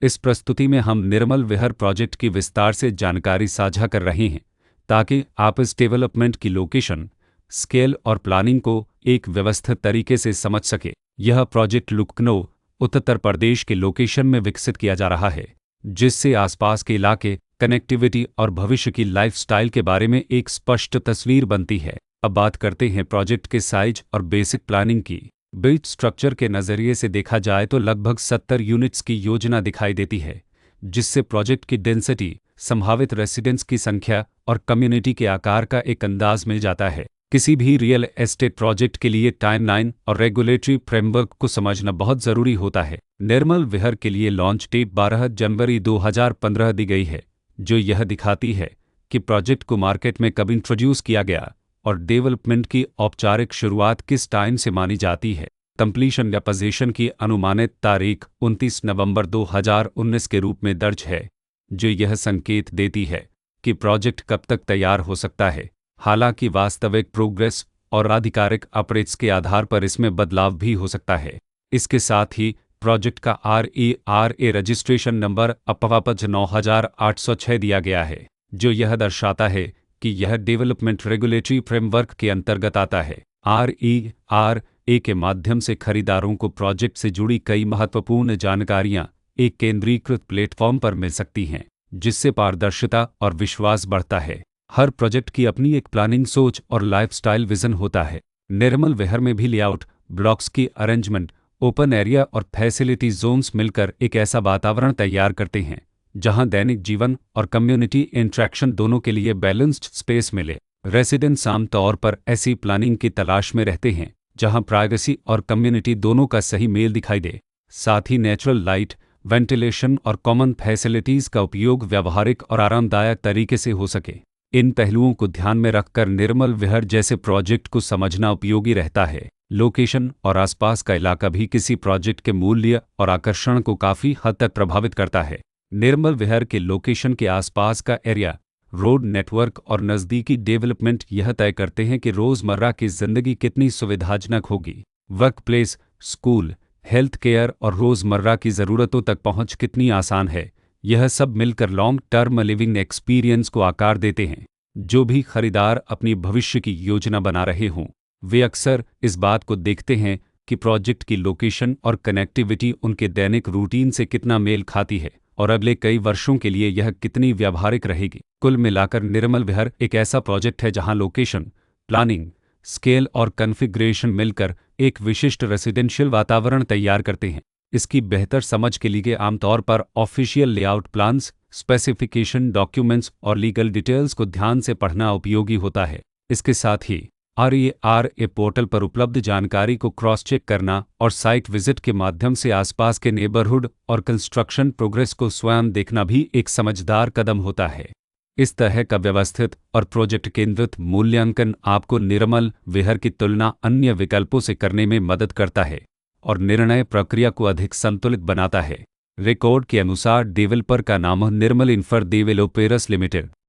इस प्रस्तुति में हम निर्मल विहर प्रोजेक्ट की विस्तार से जानकारी साझा कर रहे हैं ताकि आप इस डेवलपमेंट की लोकेशन, स्केल और प्लानिंग को एक व्यवस्थित तरीके से समझ सके। यह प्रोजेक्ट लखनऊ, उत्तर प्रदेश के लोकेशन में विकसित किया जा रहा है, जिससे आसपास के इलाके, कनेक्टिविटी और भविष्य की लाइफस्टाइल के बारे में एक स्पष्ट तस्वीर बनती है। अब बात करते हैं प्रोजेक्ट के साइज और बेसिक प्लानिंग की। बिल्ट स्ट्रक्चर के नज़रिए से देखा जाए तो लगभग 70 यूनिट्स की योजना दिखाई देती है, जिससे प्रोजेक्ट की डेंसिटी, संभावित रेसिडेंट्स की संख्या और कम्युनिटी के आकार का एक अंदाज मिल जाता है। किसी भी रियल एस्टेट प्रोजेक्ट के लिए टाइमलाइन और रेगुलेटरी फ्रेमवर्क को समझना बहुत ज़रूरी होता है। निर्मल विहर के लिए लॉन्च डेट 12 जनवरी 2015 दी गई है, जो यह दिखाती है कि प्रोजेक्ट को मार्केट में कब इंट्रोड्यूस किया गया और डेवलपमेंट की औपचारिक शुरुआत किस टाइम से मानी जाती है। कंप्लीशन या पोजीशन की अनुमानित तारीख 29 नवंबर 2019 के रूप में दर्ज है, जो यह संकेत देती है कि प्रोजेक्ट कब तक तैयार हो सकता है। हालांकि वास्तविक प्रोग्रेस और आधिकारिक अपडेट्स के आधार पर इसमें बदलाव भी हो सकता है। इसके साथ ही प्रोजेक्ट का RERA रजिस्ट्रेशन नंबर अपवापज 9806 दिया गया है, जो यह दर्शाता है कि यह डेवलपमेंट रेगुलेटरी फ्रेमवर्क के अंतर्गत आता है। RERA के माध्यम से खरीदारों को प्रोजेक्ट से जुड़ी कई महत्वपूर्ण जानकारियां एक केंद्रीकृत प्लेटफॉर्म पर मिल सकती हैं, जिससे पारदर्शिता और विश्वास बढ़ता है। हर प्रोजेक्ट की अपनी एक प्लानिंग सोच और लाइफस्टाइल विजन होता है। निर्मल विहर में भी लेआउट, ब्लॉक्स की अरेंजमेंट, ओपन एरिया और फैसिलिटी जोन्स मिलकर एक ऐसा वातावरण तैयार करते हैं जहां दैनिक जीवन और कम्युनिटी इंटरेक्शन दोनों के लिए बैलेंस्ड स्पेस मिले। रेसिडेंट्स आमतौर पर ऐसी प्लानिंग की तलाश में रहते हैं जहां प्राइवेसी और कम्युनिटी दोनों का सही मेल दिखाई दे। साथ ही नेचुरल लाइट, वेंटिलेशन और कॉमन फैसिलिटीज़ का उपयोग व्यावहारिक और आरामदायक तरीके से हो सके। इन पहलुओं को ध्यान में रखकर निर्मल विहर जैसे प्रोजेक्ट को समझना उपयोगी रहता है। लोकेशन और आसपास का इलाका भी किसी प्रोजेक्ट के मूल्य और आकर्षण को काफ़ी हद तक प्रभावित करता है। निर्मल विहर के लोकेशन के आसपास का एरिया, रोड नेटवर्क और नज़दीकी डेवलपमेंट यह तय करते हैं कि रोज़मर्रा की ज़िंदगी कितनी सुविधाजनक होगी। Work place, school, health care और रोज़मर्रा की ज़रूरतों तक पहुँच कितनी आसान है। यह सब मिलकर लॉन्ग टर्म लिविंग एक्सपीरियंस को आकार देते हैं। जो भी खरीदार अपनी भविष्य की योजना बना रहे हों, वे अक्सर इस बात को देखते हैं कि प्रोजेक्ट की लोकेशन और कनेक्टिविटी उनके दैनिक रूटीन से कितना मेल खाती है और अगले कई वर्षों के लिए यह कितनी व्यावहारिक रहेगी। कुल मिलाकर निर्मल विहर एक ऐसा प्रोजेक्ट है जहां लोकेशन, प्लानिंग, स्केल और कॉन्फ़िगरेशन मिलकर एक विशिष्ट रेसिडेंशियल वातावरण तैयार करते हैं। इसकी बेहतर समझ के लिए आमतौर पर official layout plans, specification documents और लीगल डिटेल्स को ध्यान से पढ़ना उपयोगी होता है। इसके साथ ही RERA पोर्टल पर उपलब्ध जानकारी को क्रॉस चेक करना और साइट विजिट के माध्यम से आसपास के नेबरहुड और कंस्ट्रक्शन प्रोग्रेस को स्वयं देखना भी एक समझदार कदम होता है। इस तरह का व्यवस्थित और प्रोजेक्ट केंद्रित मूल्यांकन आपको निर्मल विहर की तुलना अन्य विकल्पों से करने में मदद करता है और निर्णय प्रक्रिया को अधिक संतुलित बनाता है। रिकॉर्ड के अनुसार डेवलपर का नाम निर्मल इन्फ्रा डेवलपर्स लिमिटेड